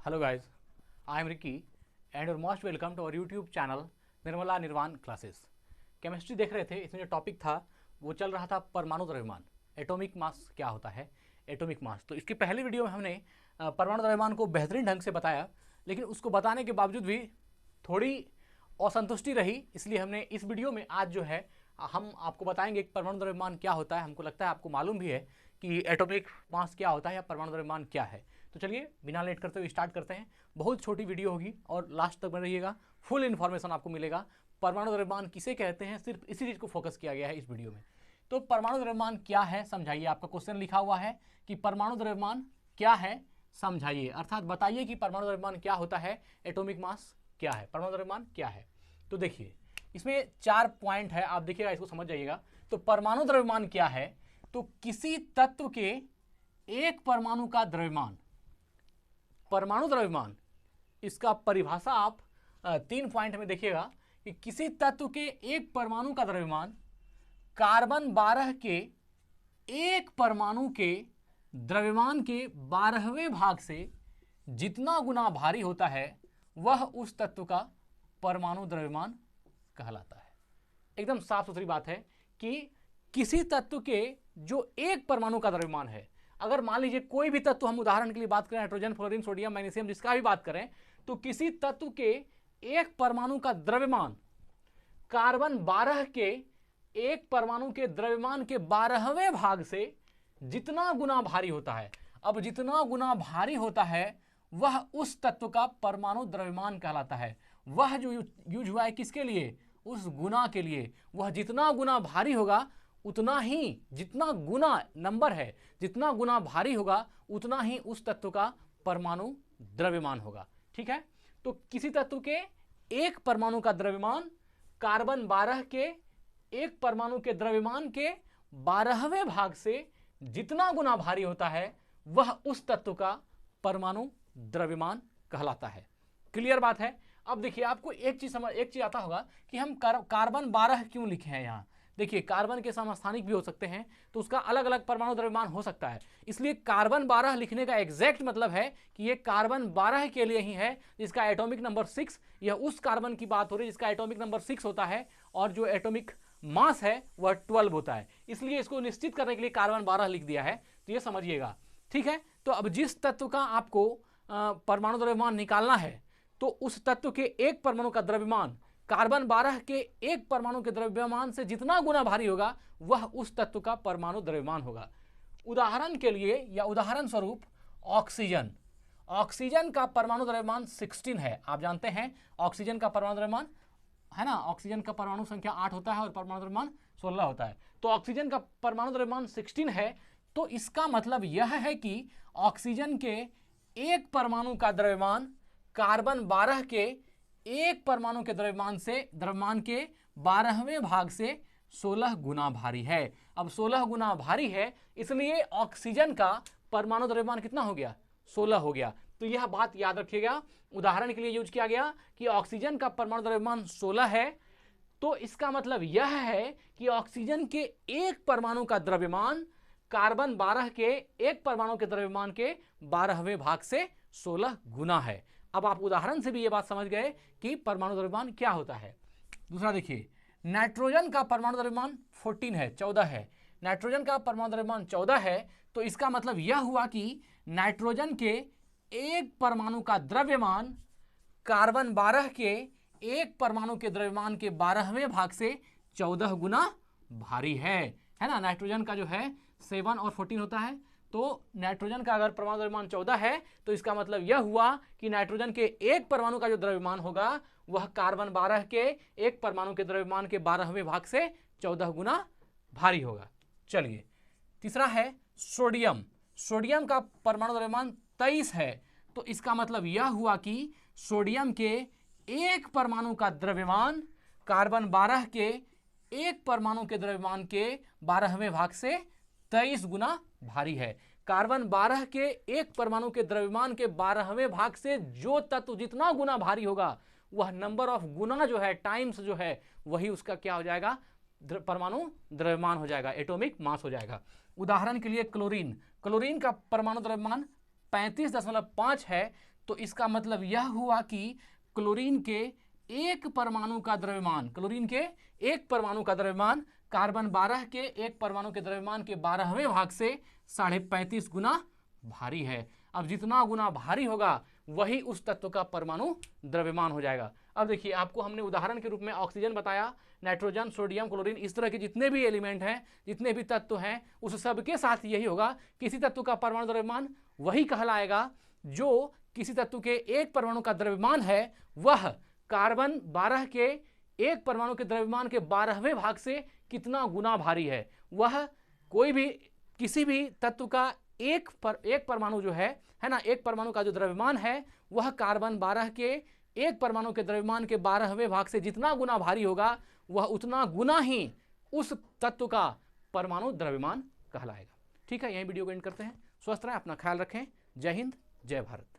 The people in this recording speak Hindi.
Hello guys, I am Ricky and you're most welcome to our YouTube channel Nirmala निर्वाण क्लासेस। केमिस्ट्री देख रहे थे, इसमें जो टॉपिक था वो चल रहा था परमाणु द्रव्यमान, एटॉमिक मास क्या होता है, एटॉमिक मास। तो इसकी पहली वीडियो में हमने परमाणु द्रव्यमान को बेहतरीन ढंग से बताया, लेकिन उसको बताने के बावजूद भी थोड़ी असंतुष्टि रही, इसलिए हमने इस वीडियो में आज जो है हम आपको बताएंगे कि परमाणु द्रव्यमान क्या होता है। हमको लगता है आपको मालूम भी है कि एटॉमिक मास क्या होता है या परमाणु द्रव्यमान क्या है। तो चलिए बिना लेट करते हुए स्टार्ट करते हैं। बहुत छोटी वीडियो होगी और लास्ट तक बने रहिएगा, फुल इन्फॉर्मेशन आपको मिलेगा। परमाणु द्रव्यमान किसे कहते हैं, सिर्फ इसी चीज़ को फोकस किया गया है इस वीडियो में। तो परमाणु द्रव्यमान क्या है समझाइए। आपका क्वेश्चन लिखा हुआ है कि परमाणु द्रव्यमान क्या है समझाइए, अर्थात बताइए कि परमाणु द्रव्यमान क्या होता है, एटॉमिक मास क्या है, परमाणु द्रव्यमान क्या है। तो देखिए इसमें 4 पॉइंट है, आप देखिएगा, इसको समझ जाइएगा। तो परमाणु द्रव्यमान क्या है, तो किसी तत्व के एक परमाणु का द्रव्यमान, परमाणु द्रव्यमान, इसका परिभाषा आप 3 पॉइंट में देखिएगा कि किसी तत्व के एक परमाणु का द्रव्यमान कार्बन 12 के एक परमाणु के द्रव्यमान के 12वें भाग से जितना गुना भारी होता है वह उस तत्व का परमाणु द्रव्यमान कहलाता है। एकदम साफ सुथरी बात है कि किसी तत्व के जो एक परमाणु का द्रव्यमान है, अगर मान लीजिए कोई भी तत्व, हम उदाहरण के लिए बात करें नाइट्रोजन, फ्लोरीन, सोडियम, मैग्नीशियम, जिसका भी बात करें, तो किसी तत्व के एक परमाणु का द्रव्यमान कार्बन 12 के एक परमाणु के द्रव्यमान के 12वें भाग से जितना गुना भारी होता है। अब जितना गुना भारी होता है वह उस तत्व का परमाणु द्रव्यमान कहलाता है। वह जो यूज हुआ है किसके लिए, उस गुना के लिए। वह जितना गुना भारी होगा उतना ही, जितना गुना नंबर है, जितना गुना भारी होगा उतना ही उस तत्व का परमाणु द्रव्यमान होगा। ठीक है, तो किसी तत्व के एक परमाणु का द्रव्यमान कार्बन 12 के एक परमाणु के द्रव्यमान के 12वें भाग से जितना गुना भारी होता है वह उस तत्व का परमाणु द्रव्यमान कहलाता है। क्लियर बात है। अब देखिए आपको एक चीज आता होगा कि हम कार्बन 12 क्यों लिखे हैं यहाँ। देखिए कार्बन के समस्थानिक भी हो सकते हैं, तो उसका अलग अलग परमाणु द्रव्यमान हो सकता है, इसलिए कार्बन 12 लिखने का एग्जैक्ट मतलब है कि ये कार्बन 12 के लिए ही है जिसका एटॉमिक नंबर 6, यह उस कार्बन की बात हो रही है जिसका एटॉमिक नंबर 6 होता है और जो एटॉमिक मास है वह 12 होता है, इसलिए इसको निश्चित करने के लिए कार्बन 12 लिख दिया है। तो ये समझिएगा, ठीक है। तो अब जिस तत्व का आपको परमाणु द्रव्यमान निकालना है, तो उस तत्व के एक परमाणु का द्रव्यमान कार्बन 12 के एक परमाणु के द्रव्यमान से जितना गुना भारी होगा वह उस तत्व का परमाणु द्रव्यमान होगा। उदाहरण के लिए या उदाहरण स्वरूप ऑक्सीजन, ऑक्सीजन का परमाणु द्रव्यमान 16 है। आप जानते हैं ऑक्सीजन का परमाणु द्रव्यमान है ना, ऑक्सीजन का परमाणु संख्या 8 होता है और परमाणु द्रव्यमान 16 होता है। तो ऑक्सीजन का परमाणु द्रव्यमान 16 है, तो इसका मतलब यह है कि ऑक्सीजन के एक परमाणु का द्रव्यमान कार्बन 12 के एक परमाणु के द्रव्यमान के 12वें भाग से 16 गुना भारी है। अब 16 गुना भारी है, इसलिए ऑक्सीजन का परमाणु द्रव्यमान कितना हो गया, 16 हो गया। तो यह बात याद रखिएगा, उदाहरण के लिए यूज किया गया कि ऑक्सीजन का परमाणु द्रव्यमान 16 है, तो इसका मतलब यह है कि ऑक्सीजन के एक परमाणु का द्रव्यमान कार्बन 12 के एक परमाणु के द्रव्यमान के 12वें भाग से 16 गुना है। अब आप उदाहरण से भी ये बात समझ गए कि परमाणु द्रव्यमान क्या होता है। दूसरा देखिए, नाइट्रोजन का परमाणु द्रव्यमान 14 है, 14 है। नाइट्रोजन का परमाणु द्रव्यमान 14 है, तो इसका मतलब यह हुआ कि नाइट्रोजन के एक परमाणु का द्रव्यमान कार्बन 12 के एक परमाणु के द्रव्यमान के 12वें भाग से 14 गुना भारी है ना। नाइट्रोजन का जो है 7 और 14 होता है, तो नाइट्रोजन का अगर परमाणु द्रव्यमान 14 है तो इसका मतलब यह हुआ कि नाइट्रोजन के एक परमाणु का जो द्रव्यमान होगा वह कार्बन 12 के एक परमाणु के द्रव्यमान के 12वें भाग से 14 गुना भारी होगा। चलिए तीसरा है सोडियम। सोडियम का परमाणु द्रव्यमान 23 है, तो इसका मतलब यह हुआ कि सोडियम के एक परमाणु का द्रव्यमान कार्बन 12 के एक परमाणु के द्रव्यमान के 12वें भाग से 23 गुना भारी है। कार्बन 12 के एक परमाणु के द्रव्यमान के 12वें भाग से जो तत्व जितना गुना भारी होगा वह नंबर ऑफ गुना जो है, टाइम्स जो है, वही उसका क्या हो जाएगा, परमाणु द्रव्यमान हो जाएगा, एटॉमिक मास हो जाएगा। उदाहरण के लिए क्लोरीन, क्लोरीन का परमाणु द्रव्यमान 35.5 है, तो इसका मतलब यह हुआ कि क्लोरीन के एक परमाणु का द्रव्यमान, क्लोरीन के एक परमाणु का द्रव्यमान कार्बन 12 के एक परमाणु के द्रव्यमान के 12वें भाग से 35.5 गुना भारी है। अब जितना गुना भारी होगा वही उस तत्व का परमाणु द्रव्यमान हो जाएगा। अब देखिए, आपको हमने उदाहरण के रूप में ऑक्सीजन बताया, नाइट्रोजन, सोडियम, क्लोरीन, इस तरह के जितने भी एलिमेंट हैं, जितने भी तत्व हैं, उस सब के साथ यही होगा। किसी तत्व का परमाणु द्रव्यमान वही कहलाएगा जो किसी तत्व के एक परमाणु का द्रव्यमान है वह कार्बन 12 के एक परमाणु के द्रव्यमान के 12वें भाग से कितना गुना भारी है। वह कोई भी किसी भी तत्व का एक परमाणु जो है ना, एक परमाणु का जो द्रव्यमान है वह कार्बन 12 के एक परमाणु के द्रव्यमान के 12वें भाग से जितना गुना भारी होगा वह उतना गुना ही उस तत्व का परमाणु द्रव्यमान कहलाएगा। ठीक है, यही वीडियो को एंड करते हैं। स्वस्थ रहें, अपना ख्याल रखें। जय हिंद, जय भारत।